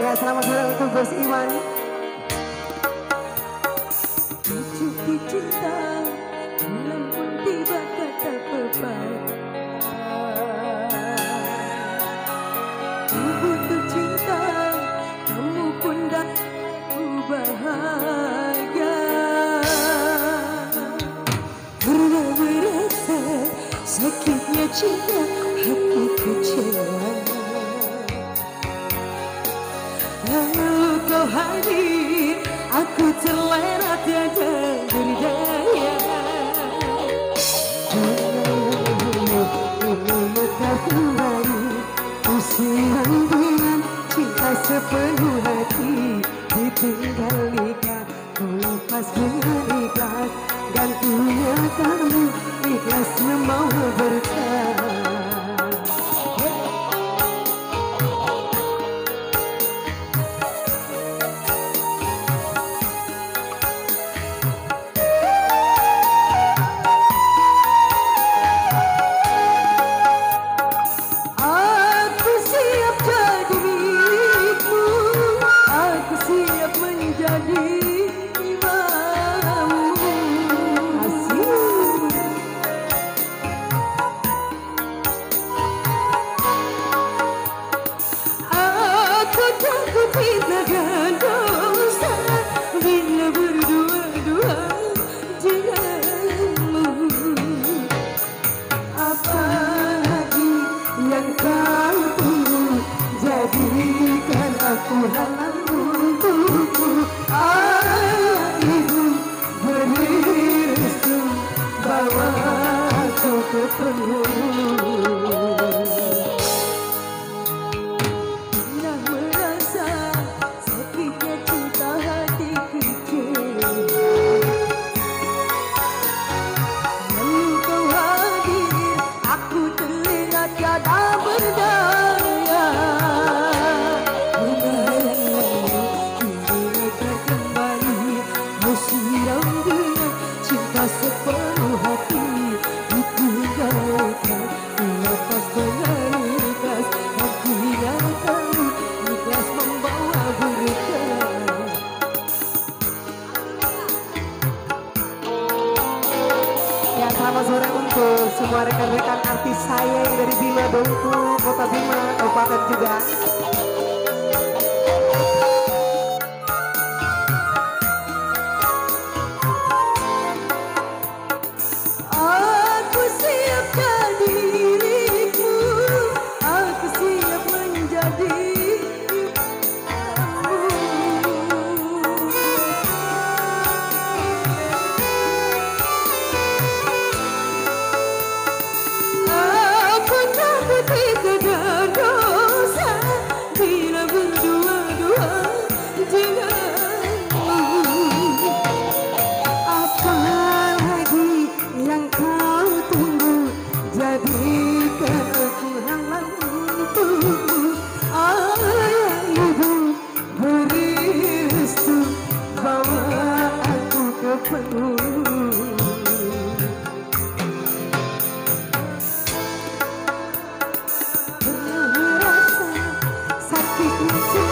Ya, selamat sore untuk Bos Iwan. Cuci cinta, bulan pun tiba kata pepatah. Ku butuh cinta, kamu pun ku bahagia. Pernah merasa sakitnya cinta, hati kecewa. Lalu kau hadir, aku terlena tiada berdaya. Mekar kembali, usiran dengan cinta sepenuh hati. Ditinggal nikah, ku lepas dengan ikhlas. Gantungnya kamu, ikhlas memau berkah. Jadikan aku halang untukmu, ayah ibu beri restu, bawa aku ke penghulu. Pernah merasa sakitnya cinta, hati kecewa. Lalu kau hadir, aku terlena tiada berdaya. Siram dengan cinta sepenuh hati. Ditinggalkan, lepas dengan ikhlas. Hatinya kamu, ikhlas membawa berkah. Ya, selamat sore untuk semua rekan-rekan artis saya yang dari Bima Bengkulu, Kota Bima, Kabupaten juga. Jadikan aku halang untukmu, ayah ibu beri restu, bawa aku ke penghulu. Pernah merasa sakitnya cinta,